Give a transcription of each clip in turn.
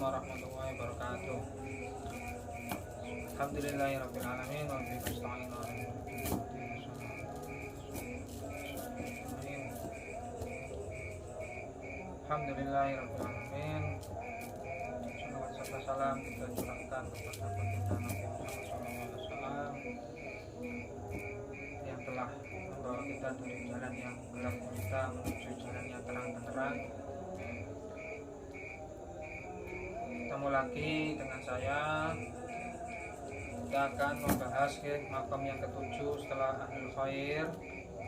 warahmatullahi wabarakatuh. Alhamdulillahirabbil alamin wa bihi nasta'in ala Alhamdulillahirabbil alamin. Salawat serta salam kita curahkan kepada baginda Nabi Muhammad SAW yang telah membawa kita dari jalan yang gelap gulita menuju jalan yang terang benderang. Ketemu lagi dengan saya. Kita akan membahas makom yang ketujuh setelah Ahlul Khair.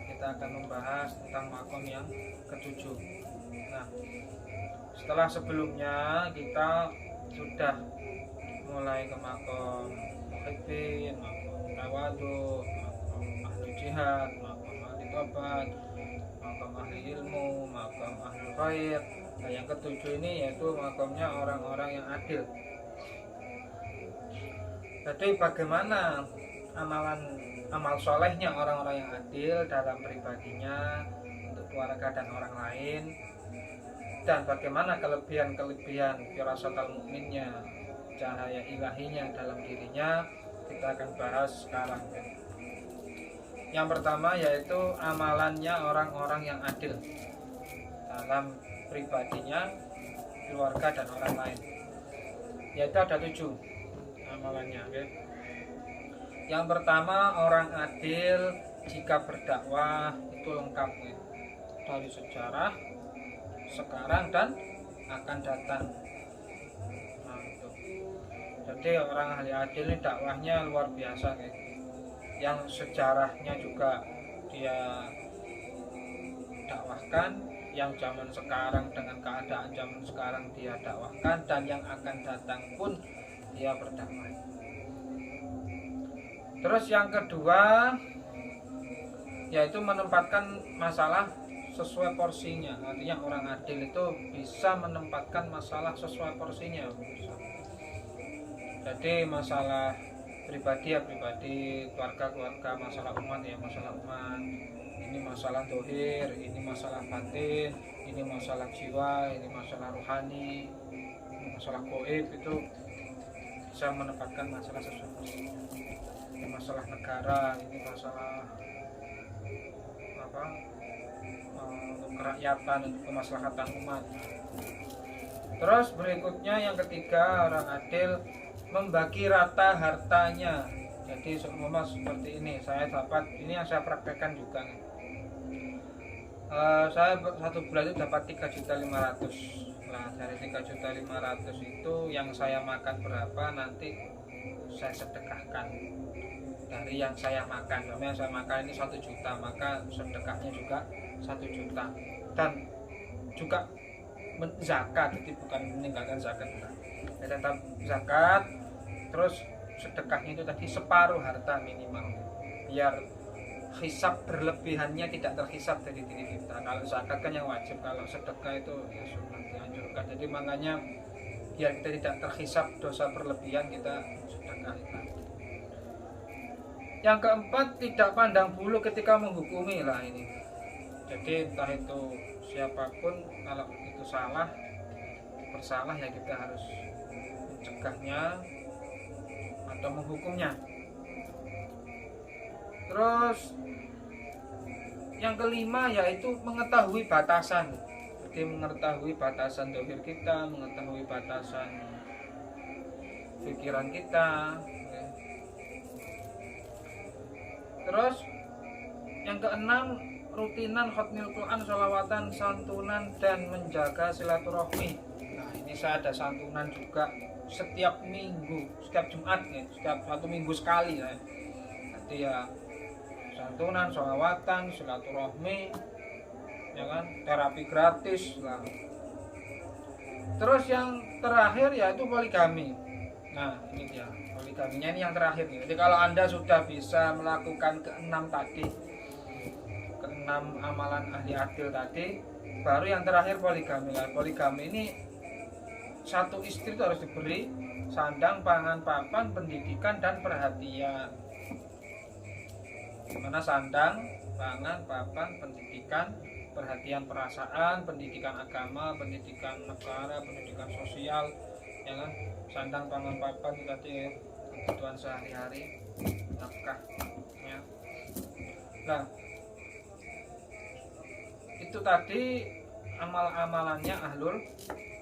Kita akan membahas tentang makom yang ketujuh. Nah, setelah sebelumnya kita sudah mulai ke makom muhibbin, makom tawadu, makom ahli jihad, makom ahli tobat, makom ahli ilmu, makom ahli khair. Nah, yang ketujuh ini yaitu makomnya orang-orang yang adil. Jadi bagaimana amal solehnya orang-orang yang adil dalam pribadinya, untuk keluarga dan orang lain, dan bagaimana kelebihan-kelebihan firasatul mukminnya, cahaya ilahinya dalam dirinya, kita akan bahas sekarang. Yang pertama yaitu amalannya orang-orang yang adil dalam pribadinya, keluarga dan orang lain. Yaitu ada 7 amalannya. Yang pertama, orang adil jika berdakwah itu lengkap dari sejarah, sekarang dan akan datang. Nah, itu. Jadi orang ahli adil ini dakwahnya luar biasa Yang sejarahnya juga dia dakwahkan, yang zaman sekarang dengan keadaan zaman sekarang dia dakwahkan, dan yang akan datang pun dia berdakwah. Terus yang kedua yaitu menempatkan masalah sesuai porsinya. Artinya orang adil itu bisa menempatkan masalah sesuai porsinya. Jadi masalah pribadi ya pribadi, keluarga masalah umat ya masalah umat. Ini masalah dohir, ini masalah batin, ini masalah jiwa, ini masalah rohani, ini masalah goib. Itu bisa menempatkan masalah sesuatu. Ini masalah negara, ini masalah untuk kerakyatan, untuk kemaslahatan umat. Terus berikutnya yang ketiga, orang adil membagi rata hartanya. Jadi seumpama seperti ini, saya dapat, ini yang saya praktekkan juga saya satu bulan itu dapat 3.500.000. Nah, dari 3.500.000 itu yang saya makan berapa nanti saya sedekahkan dari yang saya makan. Namanya saya makan ini 1 juta, maka sedekahnya juga 1 juta. Dan juga zakat, jadi bukan meninggalkan zakat, ya, tetap zakat. Terus sedekahnya itu tadi separuh harta minimal, biar hisab berlebihannya tidak terhisab dari diri kita. Kalau zakat kan yang wajib, kalau sedekah itu ya sunnah dianjurkan. Jadi makanya biar kita tidak terhisab dosa berlebihan, kita sedekah. Yang keempat, tidak pandang bulu ketika menghukumi lah ini. Jadi entah itu siapapun, kalau itu salah, bersalah ya kita harus mencegahnya atau menghukumnya. Terus yang kelima yaitu mengetahui batasan. Jadi mengetahui batasan dohir kita, mengetahui batasan pikiran kita. Terus yang keenam, rutinan khatmil Quran, sholawatan, santunan, dan menjaga silaturahmi. Nah, ini saya ada santunan juga setiap minggu, setiap Jumat ya, setiap 1 minggu sekali ya. Jadi ya santunan, sholawatan, silaturahmi, ya kan, terapi gratis lah. Terus yang terakhir yaitu poligami. Nah, ini dia poligaminya, ini yang terakhir nih. Jadi kalau Anda sudah bisa melakukan ke-6 tadi, ke-6 amalan ahli adil tadi, baru yang terakhir poligami. Nah, poligami ini satu istri itu harus diberi sandang, pangan, papan, pendidikan, dan perhatian. Dimana sandang, pangan, papan, pendidikan, perhatian perasaan, pendidikan agama, pendidikan negara, pendidikan sosial, ya kan, sandang pangan papan itu tadi ya, kebutuhan sehari-hari, nafkah ya. Nah itu tadi amal-amalannya ahlul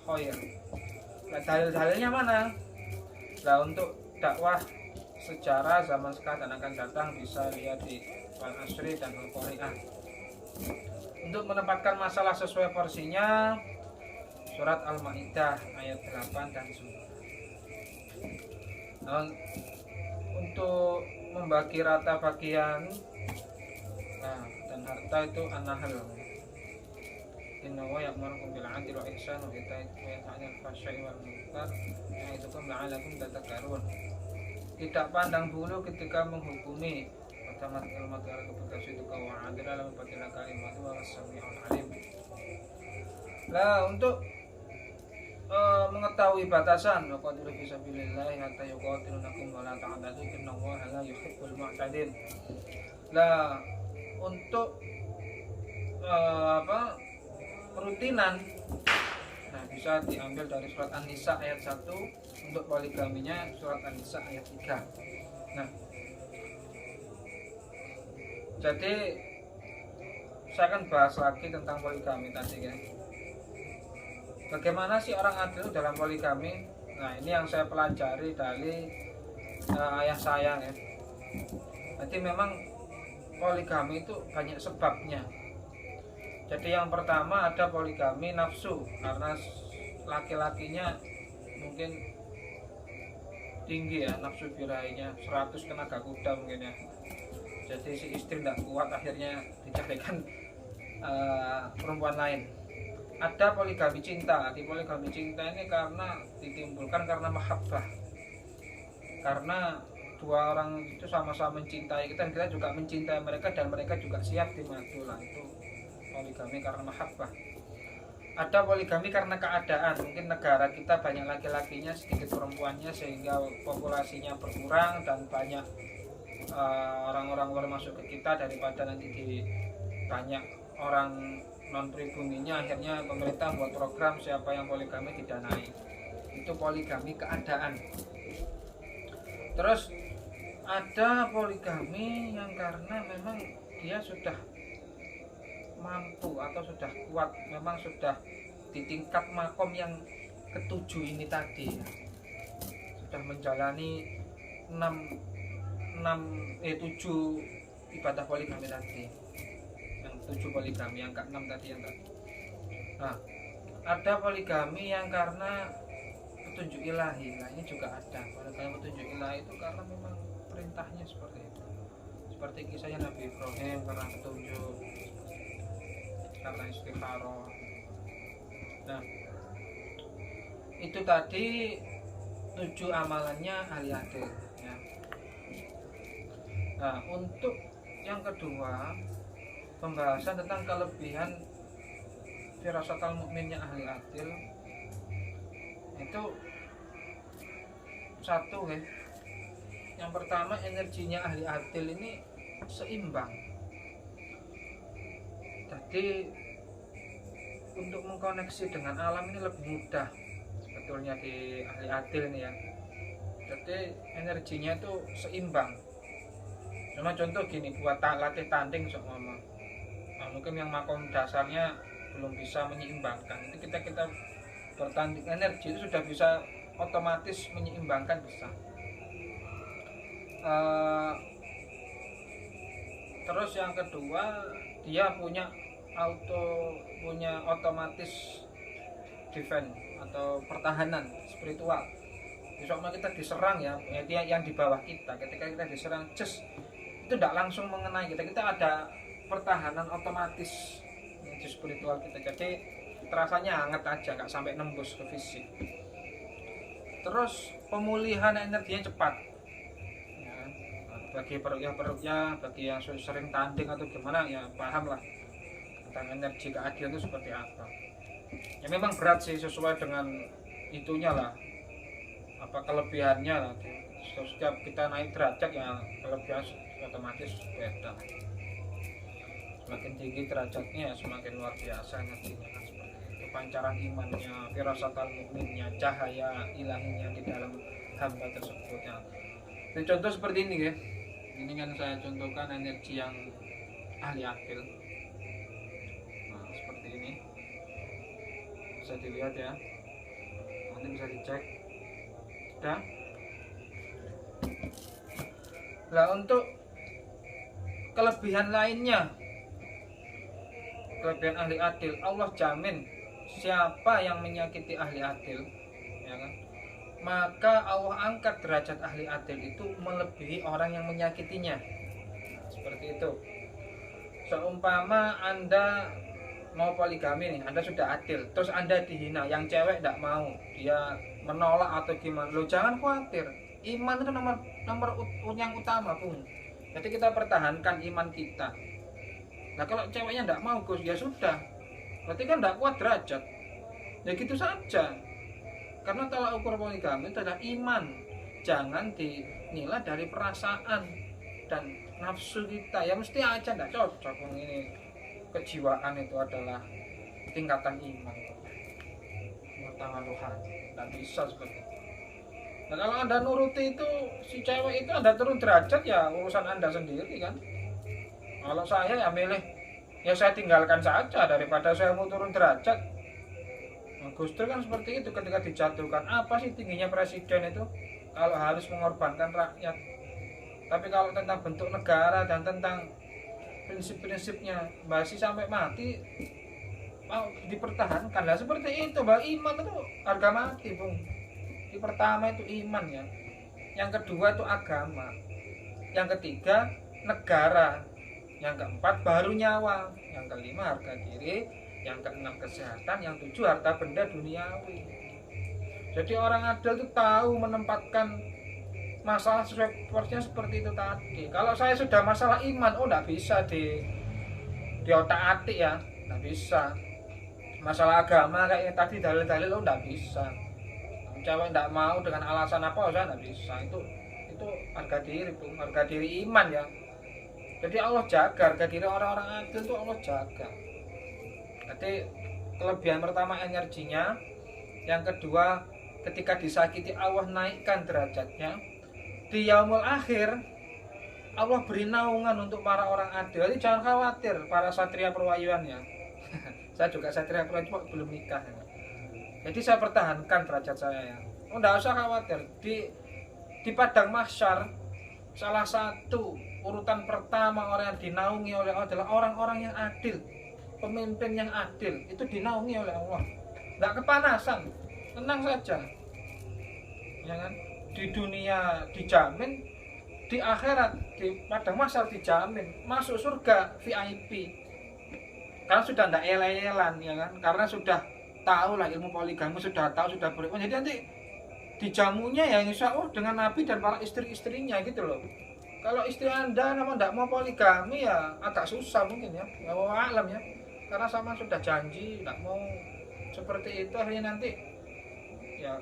khair. Nah dalil-dalilnya mana? Nah untuk dakwah sejarah zaman sekarang dan akan datang bisa lihat di Al Asri dan Al Qari'ah. Untuk menempatkan masalah sesuai porsinya, surat Al-Maidah ayat 8 dan 9. Nah, untuk membagi rata bagian dan harta itu An-Nahl. Inna wa ya'murukum bil 'adli wal ihsan wa ita'i anil fahsya'i wal munkar ya'idukum la'allakum tadhakkarun. Tidak pandang bulu ketika menghukumi. Tamat kalimat kebekas itu kau adil dalam memperkira kalimat wa as-sami'ul alim. Nah, untuk mengetahui batasan waqatilu fi sabilillah hatta yuqatilunakum wa la ta'tadu innallaha la yuhibbul mu'tadin. Nah, untuk rutinan, nah bisa diambil dari surat An-Nisa ayat 1, untuk poligaminya surat An-Nisa ayat 3. Nah, jadi saya akan bahas lagi tentang poligami tadi ya. Bagaimana sih orang adil dalam poligami? Nah ini yang saya pelajari dari ayah saya ya. Jadi memang poligami itu banyak sebabnya. Jadi yang pertama ada poligami nafsu, karena laki-lakinya mungkin tinggi ya nafsu birahinya 100 tenaga kuda mungkin ya. Jadi si istri tidak kuat, akhirnya diceraikan perempuan lain. Ada poligami cinta. Di poligami cinta ini karena ditimbulkan karena mahabbah, karena dua orang itu sama-sama mencintai kita dan kita juga mencintai mereka dan mereka juga siap dimadu. Lah itu poligami karena mahabbah. Ada poligami karena keadaan, mungkin negara kita banyak laki-lakinya sedikit perempuannya sehingga populasinya berkurang dan banyak orang-orang luar masuk ke kita daripada nanti di banyak orang non pribuminya. Akhirnya pemerintah buat program siapa yang poligami didanai. Itu poligami keadaan. Terus ada poligami yang karena memang dia sudah mampu atau sudah kuat, memang sudah di tingkat makom yang ketujuh ini tadi, sudah menjalani 7 ibadah poligami tadi, yang 7 poligami, yang ke-6 tadi yang tadi. Nah, ada poligami yang karena petunjuk ilahi. Nah, ini juga ada. Poligami petunjuk ilahi itu karena memang perintahnya seperti itu. Seperti kisahnya Nabi Ibrahim karena petunjuk, karena istikharah. Nah, itu tadi 7 amalannya ahli adil ya. Nah, untuk yang kedua, pembahasan tentang kelebihan firasatul mukminnya ahli adil itu satu ya. Yang pertama, energinya ahli adil ini seimbang. Jadi untuk mengkoneksi dengan alam ini lebih mudah sebetulnya di ahli adil ini ya. Jadi energinya itu seimbang. Cuma contoh gini, buat latih tanding seumpama, nah, mungkin yang makom dasarnya belum bisa menyeimbangkan, itu kita bertanding energi itu sudah bisa otomatis menyeimbangkan, bisa. Terus yang kedua, dia punya otomatis defense atau pertahanan spiritual. Besok kita diserang ya, dia yang di bawah kita, ketika kita diserang itu tidak langsung mengenai kita ada pertahanan otomatis di spiritual kita, jadi terasanya hangat aja, nggak sampai nembus ke fisik. Terus pemulihan energinya cepat ya, bagi perutnya, bagi yang sering tanding atau gimana ya paham lah tentang energi keadilan itu seperti apa ya. Memang berat sih, sesuai dengan itunya lah, apa kelebihannya lah. Setiap kita naik derajat ya kelebihan otomatis beda. Semakin tinggi derajatnya semakin luar biasa energinya kan, seperti itu. pancaran imannya, firasatal mukminnya, cahaya ilahinya di dalam hamba tersebut ya. Ini contoh seperti ini ya. Ini kan saya contohkan energi yang ahli akil. Nah, seperti ini. Bisa dilihat ya. Nanti bisa dicek. Sudah. Nah, untuk kelebihan lainnya, kelebihan ahli adil, Allah jamin siapa yang menyakiti ahli adil, ya kan, maka Allah angkat derajat ahli adil itu melebihi orang yang menyakitinya. Seperti itu. Seumpama Anda mau poligami nih, Anda sudah adil, terus Anda dihina, yang cewek tidak mau, dia menolak atau gimana, lo jangan khawatir, iman itu nomor yang utama, Bung. Jadi kita pertahankan iman kita. Nah kalau ceweknya tidak mau, Gus, ya sudah, berarti kan tidak kuat derajat. Ya gitu saja. Karena tolak ukur poligami itu adalah iman. Jangan dinilai dari perasaan dan nafsu kita. Ya mesti aja tidak cocok. Ini kejiwaan itu adalah tingkatan iman. Pertama Tuhan, tidak bisa seperti itu. Nah kalau Anda nuruti itu si cewek itu, Anda turun derajat, ya urusan Anda sendiri kan. Kalau saya ya milih, ya saya tinggalkan saja daripada saya mau turun derajat. Nah, Gus Dur kan seperti itu ketika dijatuhkan. Apa sih tingginya presiden itu kalau harus mengorbankan rakyat? Tapi kalau tentang bentuk negara dan tentang prinsip-prinsipnya masih sampai mati mau dipertahankan. Lah seperti itu, bahwa iman itu harga mati, Bung. Yang pertama itu iman ya. Yang kedua itu agama. Yang ketiga negara. Yang keempat baru nyawa. Yang kelima harga diri. Yang keenam kesehatan. Yang tujuh harta benda duniawi. Jadi orang adil itu tahu menempatkan masalah sesuai porsinya seperti itu tadi. Kalau saya sudah masalah iman, oh tidak bisa di otak-atik ya, tidak bisa. Masalah agama kayak tadi dalil-dalil, oh tidak bisa. Cewek tidak mau dengan alasan apa, saya tidak bisa. Itu harga diri, Bung. Harga diri iman ya. Jadi Allah jaga harga diri orang-orang adil itu, Allah jaga. Jadi kelebihan pertama energinya. Yang kedua, ketika disakiti Allah naikkan derajatnya. Di yaumul akhir Allah beri naungan untuk para orang adil. Jadi jangan khawatir para satria perwayuan ya. Saya juga satria perwayuan, belum nikah ya. Jadi saya pertahankan derajat saya ya. Oh, enggak usah khawatir. Di padang mahsyar, salah satu urutan pertama orang yang dinaungi oleh Allah adalah orang-orang yang adil. Pemimpin yang adil itu dinaungi oleh Allah. Enggak kepanasan, tenang saja. Ya kan? Di dunia dijamin, di akhirat, di padang mahsyar dijamin masuk surga VIP. Karena sudah enggak elel-elan ya kan? Karena sudah tahu lah ilmu poligami, sudah tahu, sudah beriman. Jadi nanti dijamunya ya insya Allah dengan Nabi dan para istri-istrinya gitu loh. Kalau istri Anda memang tidak mau poligami ya agak susah mungkin ya. Ya alam ya. Karena sama sudah janji tidak mau seperti itu, akhirnya nanti ya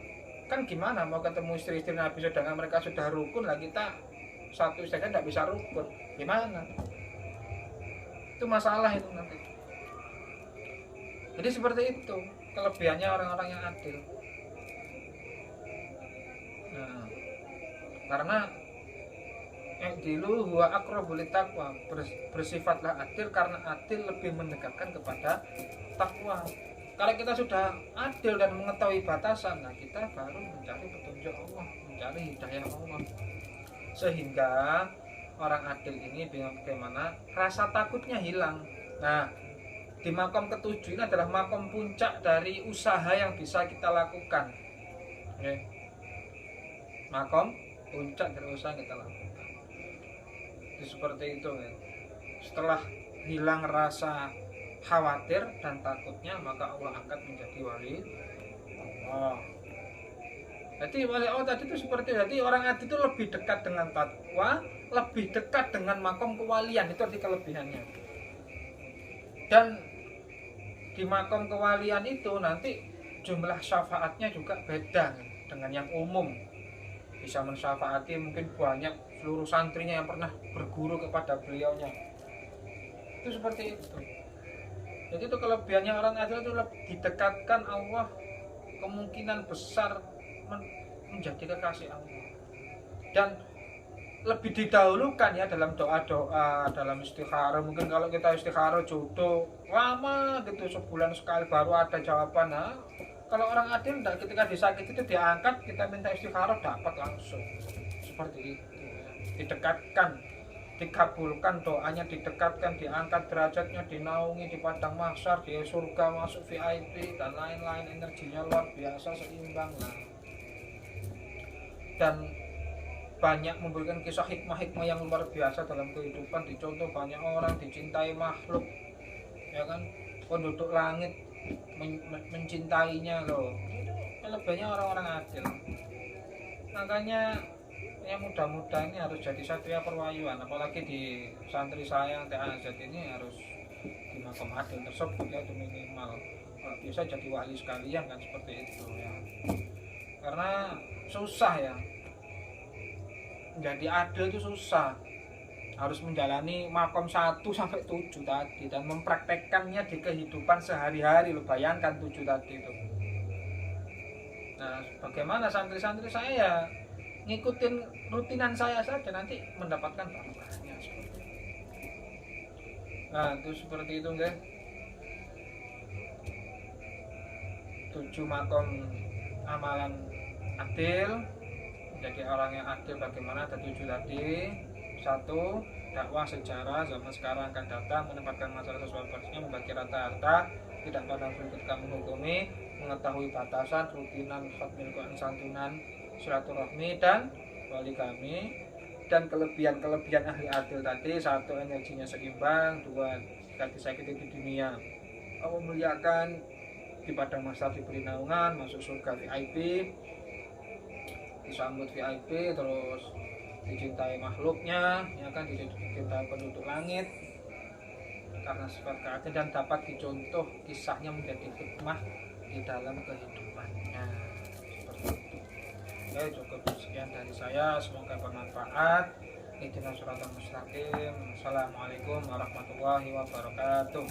kan gimana mau ketemu istri-istri Nabi sedangkan mereka sudah rukun lah, kita satu saja tidak bisa rukun. Gimana? Itu masalah itu nanti. Jadi seperti itu kelebihannya orang-orang yang adil. Nah, karena yang dilu huwa aqrabu littaqwa, bersifatlah adil karena adil lebih mendekatkan kepada takwa. Kalau kita sudah adil dan mengetahui batasan, nah kita baru mencari petunjuk Allah, mencari hidayah Allah. Sehingga orang adil ini bagaimana rasa takutnya hilang. Nah, di makom ketujuh ini adalah makom puncak dari usaha yang bisa kita lakukan. Oke. Makom puncak dari usaha yang kita lakukan. Jadi seperti itu ya. Setelah hilang rasa khawatir dan takutnya, maka Allah angkat menjadi wali Allah. Jadi wali Allah tadi itu seperti itu. Jadi orang adil itu lebih dekat dengan takwa, lebih dekat dengan makom kewalian. Itu arti kelebihannya. Dan di makom kewalian itu nanti jumlah syafaatnya juga beda dengan yang umum. Bisa mensyafaati mungkin banyak seluruh santrinya yang pernah berguru kepada beliaunya. Itu seperti itu. Jadi itu kelebihannya orang adil itu didekatkan Allah, kemungkinan besar menjadi kekasih Allah. Dan lebih didahulukan ya dalam doa-doa, dalam istikharah. Mungkin kalau kita istikharah jodoh lama gitu, sebulan sekali baru ada jawaban. Nah, kalau orang adil enggak, ketika disakiti itu diangkat, kita minta istikharah dapat langsung. Seperti itu ya. Didekatkan, dikabulkan doanya, didekatkan, diangkat derajatnya, dinaungi di padang mahsyar, di surga, masuk VIP dan lain-lain, energinya luar biasa, seimbang lah. Dan banyak memberikan kisah hikmah-hikmah yang luar biasa dalam kehidupan. Dicontoh banyak orang dicintai makhluk, ya kan, penduduk langit mencintainya loh. Itu kelebihannya orang-orang adil. Makanya yang muda-muda ini harus jadi satria perwayuan, apalagi di santri saya TAZ ini harus di makom adil tersebut ya, itu minimal. Kalau bisa jadi wali sekalian kan, seperti itu ya. Karena susah ya, jadi adil itu susah, harus menjalani makom 1 sampai 7 tadi dan mempraktekkannya di kehidupan sehari-hari. Lo bayangkan 7 tadi itu. Nah, bagaimana santri-santri saya ya ngikutin rutinan saya saja, nanti mendapatkan barokahnya seperti itu. Nah, itu seperti itu guys. 7 makom amalan adil. Jadi orang yang adil bagaimana, ada 7 tadi. 1, dakwah sejarah zaman sekarang akan datang, menempatkan masalah sesuai porsinya, membagi rata harta, tidak pandang bulu ketika menghukumi, mengetahui batasan, rutinan, khatmil Quran, santunan, silaturahmi dan wali kami. Dan kelebihan ahli adil tadi: 1, energinya seimbang; 2, tidak disakiti di dunia, Allah muliakan, di padang mahsyar diberi naungan, masuk surga VIP, disambut VIP, terus dicintai makhluknya, ya kan, dicintai penduduk langit karena sifat keadilan, dan dapat dicontoh kisahnya menjadi hikmah di dalam kehidupannya. Seperti itu. Oke, cukup sekian dari saya, semoga bermanfaat. Ihdinas siratal mustaqim. Assalamualaikum warahmatullahi wabarakatuh.